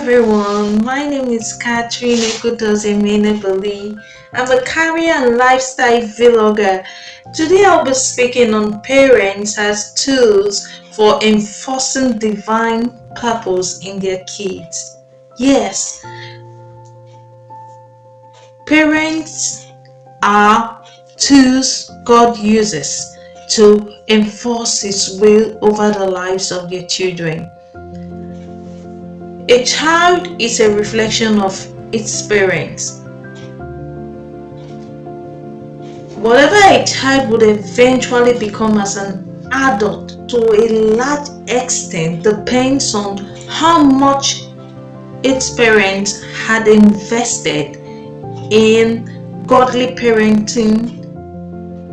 everyone, my name is Catherine Ekutoze-Menebeli. I'm a career and lifestyle vlogger. Today I'll be speaking on parents as tools for enforcing divine purpose in their kids. Yes, parents are tools God uses to enforce His will over the lives of their children. A child is a reflection of its parents. Whatever a child would eventually become as an adult to a large extent depends on how much its parents had invested in godly parenting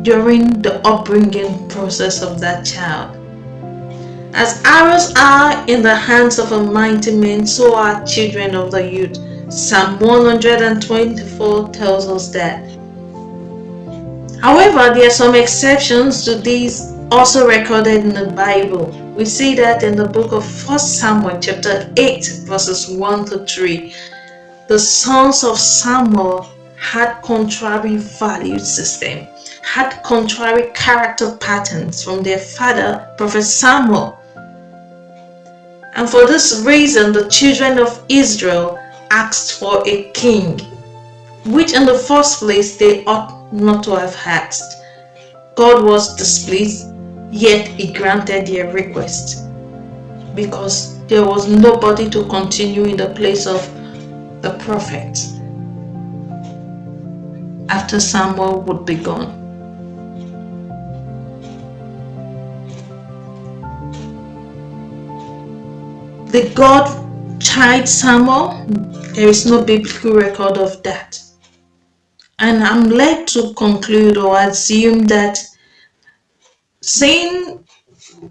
during the upbringing process of that child. As arrows are in the hands of a mighty man, so are children of the youth. Psalm 124 tells us that. However, there are some exceptions to these also recorded in the Bible. We see that in the book of 1 Samuel chapter 8 verses 1 to 3. The sons of Samuel had contrary value system, had contrary character patterns from their father, Prophet Samuel. And for this reason, the children of Israel asked for a king, which in the first place they ought not to have asked. God was displeased, yet He granted their request because there was nobody to continue in the place of the prophet after Samuel would be gone. Did God chide Samuel? There is no biblical record of that. And I'm led to conclude or assume that seeing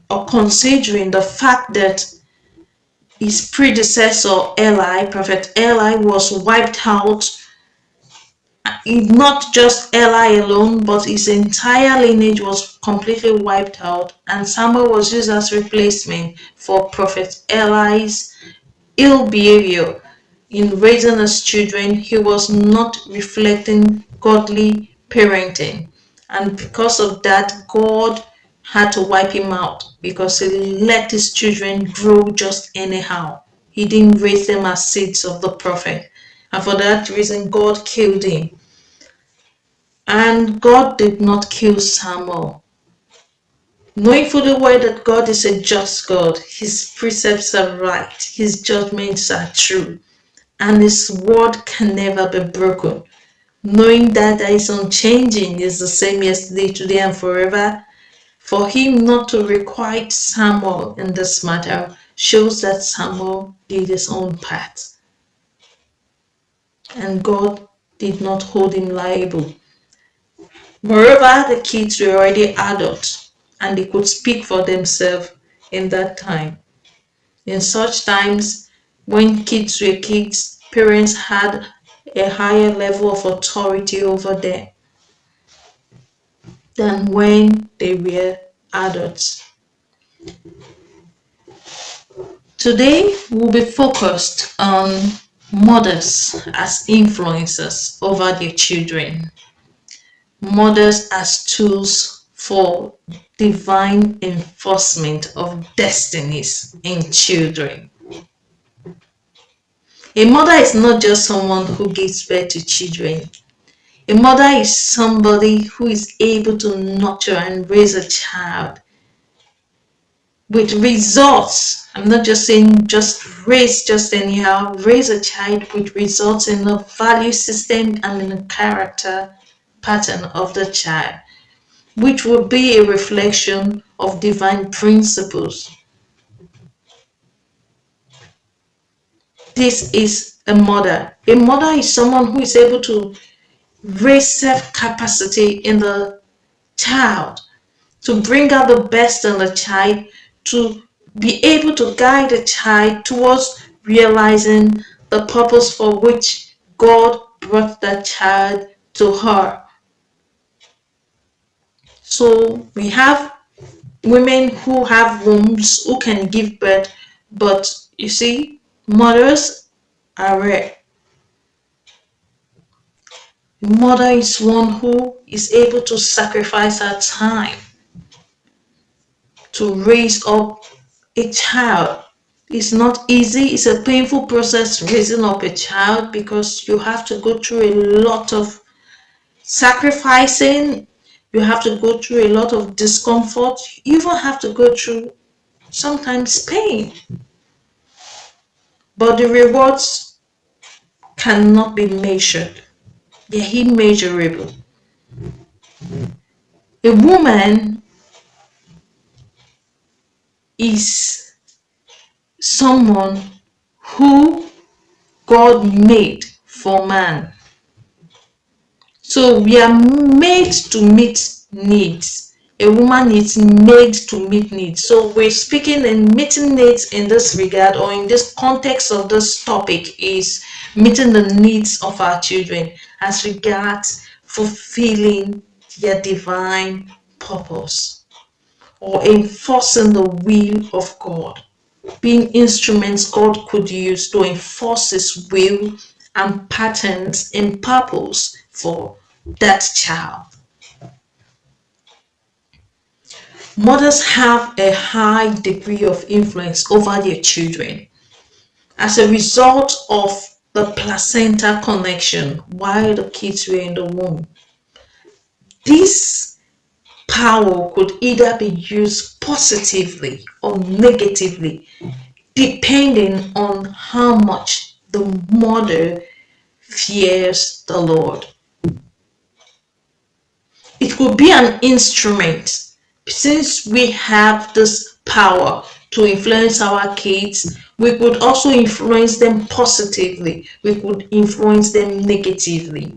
or considering the fact that his predecessor Eli, Prophet Eli, was wiped out, not just Eli alone, but his entire lineage was completely wiped out, and Samuel was used as replacement for Prophet Eli's ill behavior in raising his children. He was not reflecting godly parenting, and because of that, God had to wipe him out because he let his children grow just anyhow. He didn't raise them as seeds of the prophet, and for that reason God killed him. And God did not kill Samuel, knowing fully well that God is a just God. His precepts are right, His judgments are true, and His word can never be broken. Knowing that is unchanging, is the same yesterday, today, and forever. For Him not to requite Samuel in this matter shows that Samuel did his own part, and God did not hold him liable. Moreover, the kids were already adults and they could speak for themselves in that time. In such times, when kids were kids, parents had a higher level of authority over them than when they were adults. Today, we'll be focused on mothers as influencers over their children. Mothers as tools for divine enforcement of destinies in children. A mother is not just someone who gives birth to children. A mother is somebody who is able to nurture and raise a child with results. I'm not just saying just raise just anyhow, raise a child with results in the value system and in the character pattern of the child, which will be a reflection of divine principles. This is a mother. A mother is someone who is able to raise self-capacity in the child, to bring out the best in the child, to be able to guide the child towards realizing the purpose for which God brought that child to her. So we have women who have wombs who can give birth, but you see, mothers are rare. A mother is one who is able to sacrifice her time to raise up a child. It's not easy. It's a painful process raising up a child because you have to go through a lot of sacrificing. You have to go through a lot of discomfort. You even have to go through sometimes pain. But the rewards cannot be measured. They're immeasurable. A woman is someone who God made for man. So we are made to meet needs. A woman is made to meet needs. So we're speaking in meeting needs in this regard, or in this context of this topic, is meeting the needs of our children as regards fulfilling their divine purpose, or enforcing the will of God, being instruments God could use to enforce His will and patterns and purpose for that child. Mothers have a high degree of influence over their children as a result of the placenta connection while the kids were in the womb. This power could either be used positively or negatively, depending on how much the mother fears the Lord. It could be an instrument. Since we have this power to influence our kids, we could also influence them positively. We could influence them negatively.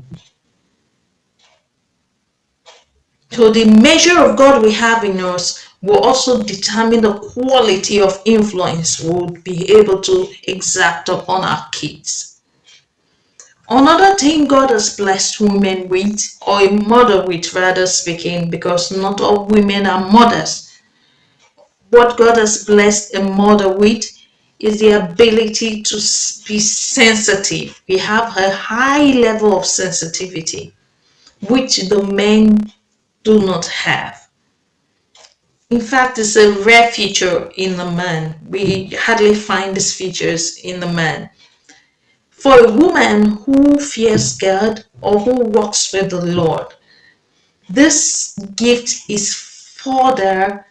So the measure of God we have in us will also determine the quality of influence we'll be able to exact upon our kids. Another thing God has blessed women with, or a mother with rather speaking, because not all women are mothers. What God has blessed a mother with is the ability to be sensitive. We have a high level of sensitivity, which the men do not have. In fact, it's a rare feature in the man. We hardly find these features in the man. For a woman who fears God or who walks with the Lord, this gift is further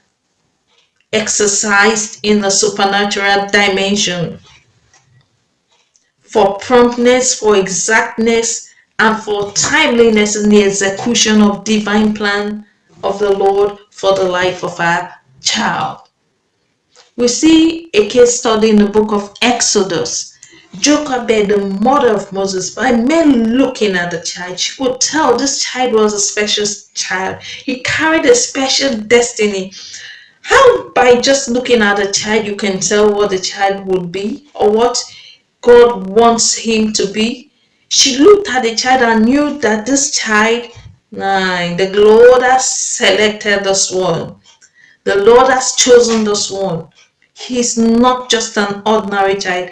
exercised in the supernatural dimension for promptness, for exactness, and for timeliness in the execution of divine plan of the Lord for the life of our child. We see a case study in the book of Exodus. Jochebed, the mother of Moses, by men looking at the child, she could tell this child was a special child. He carried a special destiny. How by just looking at a child you can tell what the child would be or what God wants him to be? She looked at the child and knew that this child, the Lord has selected this one. The Lord has chosen this one. He's not just an ordinary child.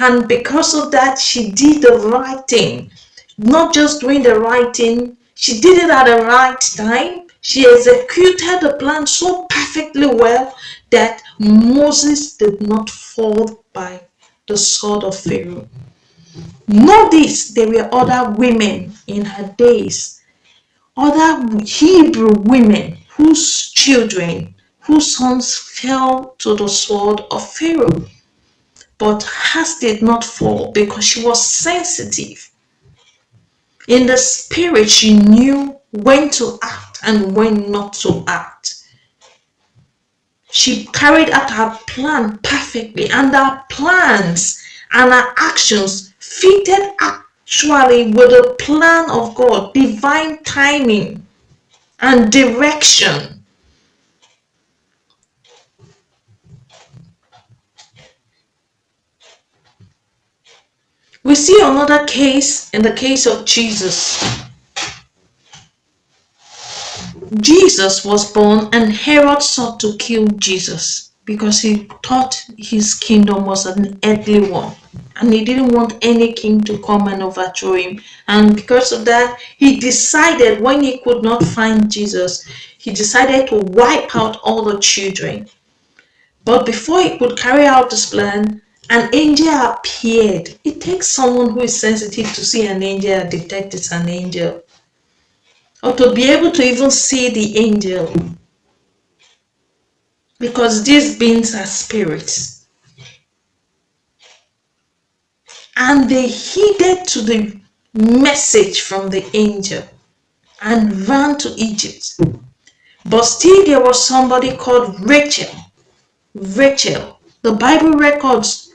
And because of that, she did the right thing. Not just doing the right thing, she did it at the right time. She executed the plan so perfectly well that Moses did not fall by the sword of Pharaoh. Know this, there were other women in her days, other Hebrew women whose children, whose sons fell to the sword of Pharaoh. But hers did not fall because she was sensitive. In the spirit, she knew when to act and when not to act. She carried out her plan perfectly, and her plans and her actions fitted actually with the plan of God, divine timing and direction. We see another case in the case of Jesus. Jesus was born and Herod sought to kill Jesus because he thought his kingdom was an earthly one, and he didn't want any king to come and overthrow him. And because of that, he decided, when he could not find Jesus, he decided to wipe out all the children. But before he could carry out his plan, an angel appeared. It takes someone who is sensitive to see an angel and detect it's an angel, or to be able to even see the angel, because these beings are spirits. And they heeded to the message from the angel and ran to Egypt. But still there was somebody called Rachel. The Bible records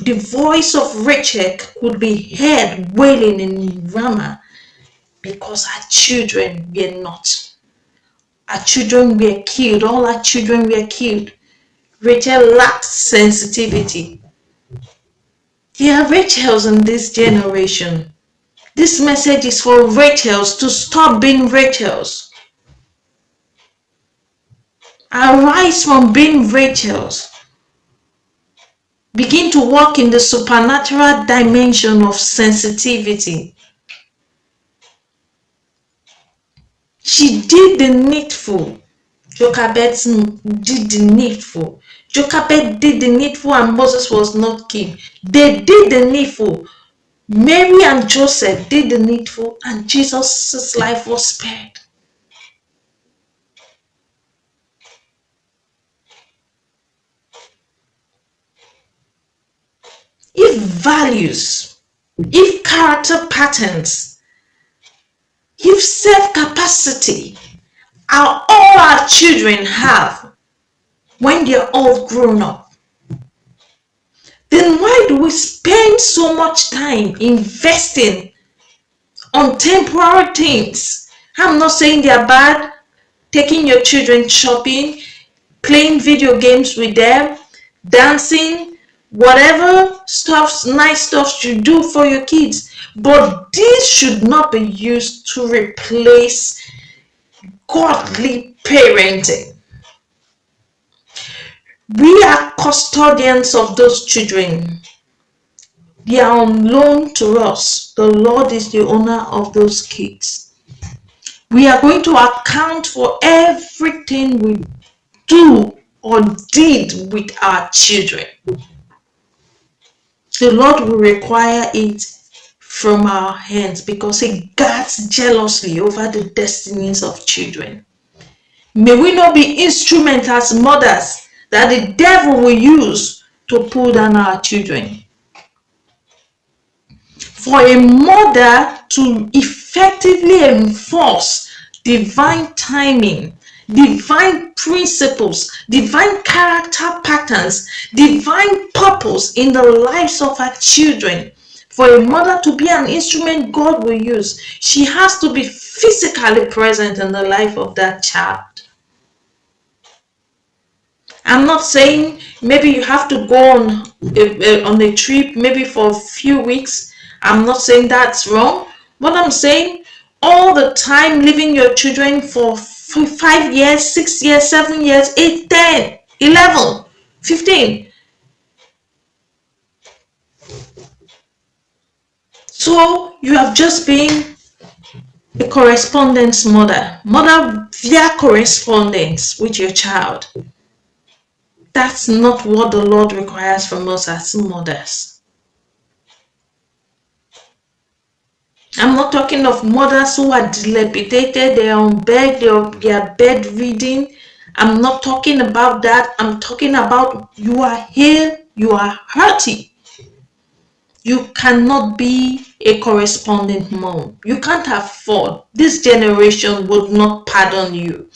the voice of Rachel could be heard wailing in Ramah because her children were not. Her children were killed. All her children were killed. Rachel lacked sensitivity. There are Rachels in this generation. This message is for Rachels to stop being Rachels. Arise from being Rachels. Begin to walk in the supernatural dimension of sensitivity. She did the needful. Jochebed did the needful. Jochebed did the needful and Moses was not king. They did the needful. Mary and Joseph did the needful and Jesus' life was spared. If values, if character patterns, if self-capacity are all our children have when they're all grown up, then why do we spend so much time investing on temporary things? I'm not saying they're bad. Taking your children shopping, playing video games with them, dancing, whatever stuff, nice stuff you do for your kids. But this should not be used to replace godly parenting. We are custodians of those children. They are on loan to us. The Lord is the owner of those kids. We are going to account for everything we do or did with our children. The Lord will require it from our hands because He guards jealously over the destinies of children. May we not be instruments as mothers that the devil will use to pull down our children. For a mother to effectively enforce divine timing, divine principles, divine character patterns, divine purpose in the lives of her children, for a mother to be an instrument God will use, she has to be physically present in the life of that child. I'm not saying maybe you have to go on a trip maybe for a few weeks. I'm not saying that's wrong. But I'm saying all the time leaving your children for 5 years, 6 years, 7 years, 8, 10, 11, 15. So you have just been a correspondence mother via correspondence with your child. That's not what the Lord requires from us as mothers. I'm not talking of mothers who are dilapidated, they're on bed, they are bedridden. I'm not talking about that. I'm talking about you are here, you are healthy. You cannot be a correspondent mom. You can't afford. This generation would not pardon you.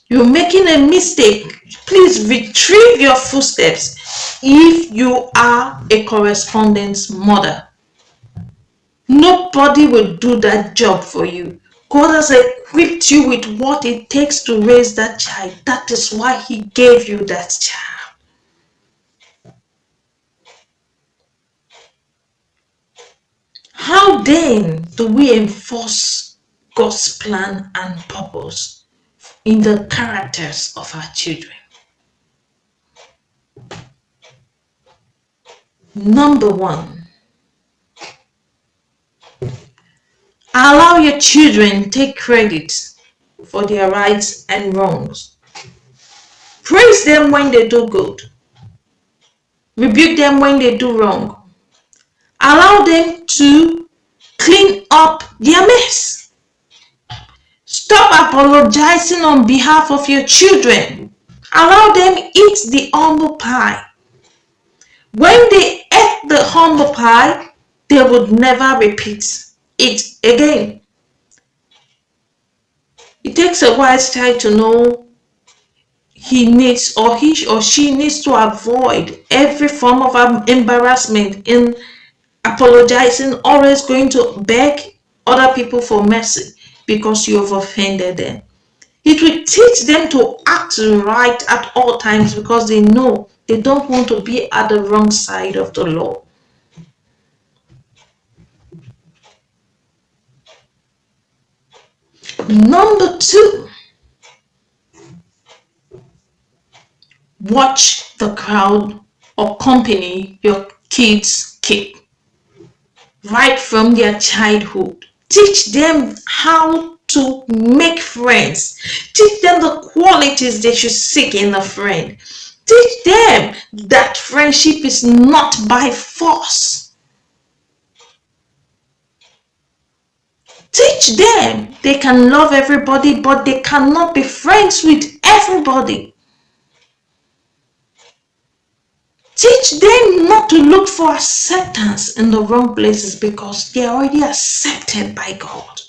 You're making a mistake. Please retrieve your footsteps if you are a correspondence mother. Nobody will do that job for you. God has equipped you with what it takes to raise that child. That is why He gave you that child. How then do we enforce God's plan and purpose in the characters of our children? Number one, allow your children take credit for their rights and wrongs. Praise them when they do good. Rebuke them when they do wrong. Allow them to clean up their mess. Stop apologizing on behalf of your children. Allow them eat the humble pie. When they ate the humble pie, they would never repeat it again. It takes a wise child to know he or she needs to avoid every form of embarrassment in apologizing, always going to beg other people for mercy because you have offended them. It will teach them to act right at all times because they know they don't want to be at the wrong side of the law. Number two, watch the crowd or company your kids keep right from their childhood. Teach them how to make friends. Teach them the qualities they should seek in a friend. Teach them that friendship is not by force. Teach them they can love everybody, but they cannot be friends with everybody. Teach them not to look for acceptance in the wrong places because they are already accepted by God.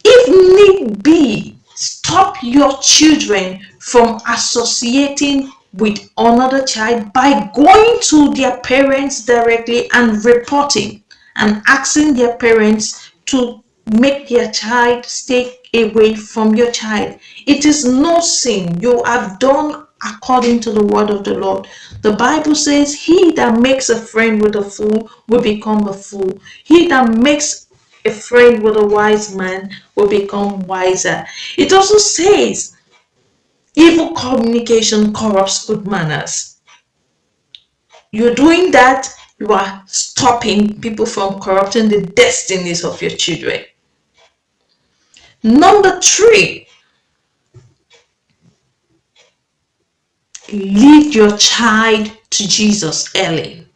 If need be, stop your children from associating with another child by going to their parents directly and reporting and asking their parents to make their child stay away from your child. It is no sin. You have done according to the word of the Lord. The Bible says, he that makes a friend with a fool will become a fool. He that makes a friend with a wise man will become wiser. It also says, evil communication corrupts good manners. You're doing that, you are stopping people from corrupting the destinies of your children. Number three, lead your child to Jesus early.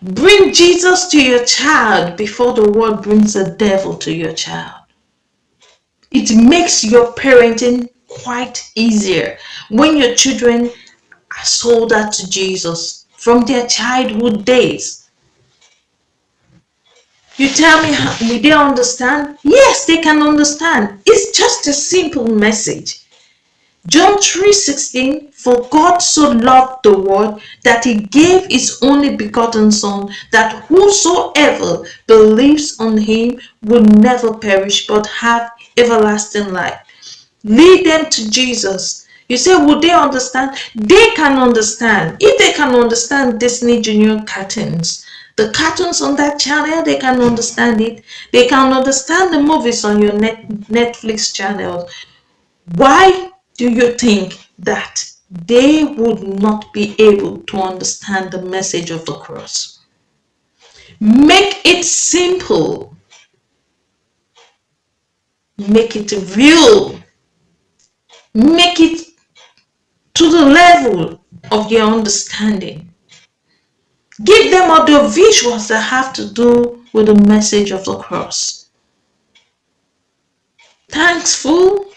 Bring Jesus to your child before the world brings the devil to your child. It makes your parenting quite easier when your children are sold out to Jesus from their childhood days. You tell me, will they understand? Yes, they can understand. It's just a simple message. John 3:16, for God so loved the world that he gave his only begotten Son, that whosoever believes on him will never perish but have everlasting life. Lead them to Jesus. You say, would they understand? They can understand. If they can understand Disney Junior cartoons, the cartoons on that channel, they can understand it. They can understand the movies on your Netflix channel. Why do you think that they would not be able to understand the message of the cross? Make it simple. Make it real. Make it to the level of their understanding. Give them audio visuals that have to do with the message of the cross. Thankful,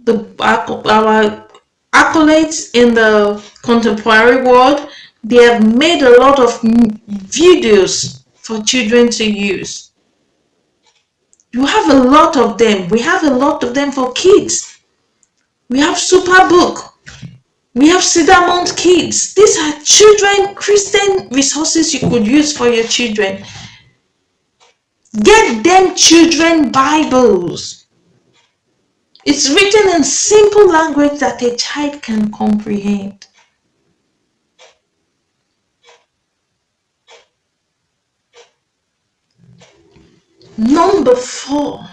our accolades in the contemporary world, they have made a lot of videos for children to use. You have a lot of them. We have a lot of them for kids. We have Superbook. We have Cedar Mount Kids. These are children, Christian resources you could use for your children. Get them children Bibles. It's written in simple language that a child can comprehend. Number 4,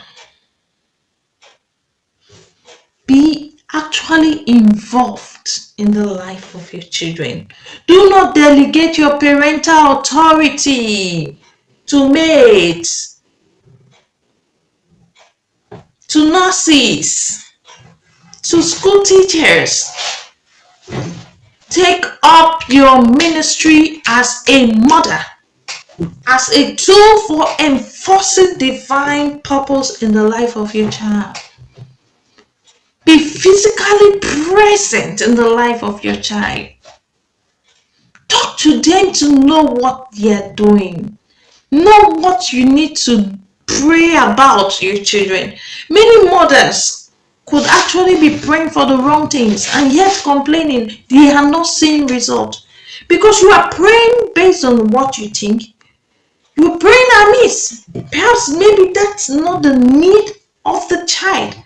be actually involved in the life of your children. Do not delegate your parental authority to maids, to nurses, to school teachers. Take up your ministry as a mother, as a tool for enforcing divine purpose in the life of your child. Be physically present in the life of your child. Talk to them to know what they are doing. Know what you need to pray about your children. Many mothers could actually be praying for the wrong things and yet complaining they are not seeing results because you are praying based on what you think. You are praying amiss. Perhaps maybe that's not the need of the child.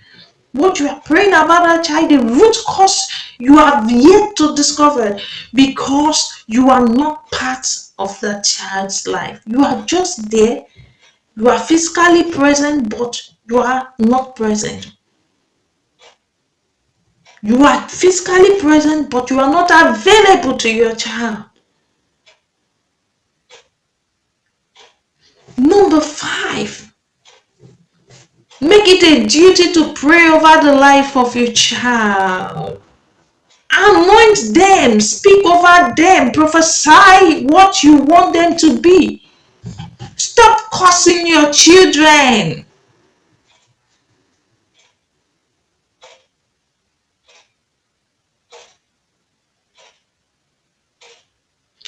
What you are praying about that child, the root cause you have yet to discover because you are not part of that child's life. You are just there. You are physically present, but you are not present. You are physically present, but you are not available to your child. Number 5, make it a duty to pray over the life of your child. Anoint them, speak over them, prophesy what you want them to be. Stop cursing your children.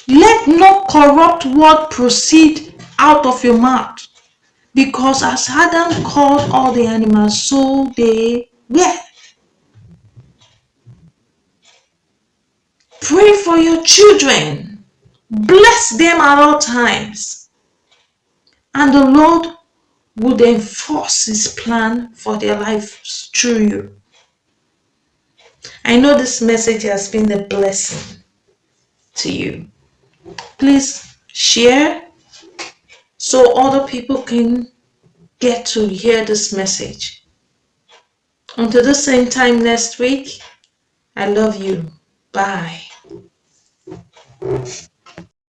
Let no corrupt word proceed out of your mouth, because as Adam called all the animals, so they were. Pray for your children. Bless them at all times. And the Lord would enforce his plan for their lives through you. I know this message has been a blessing to you. Please share so other people can get to hear this message. Until the same time next week, I love you. Bye.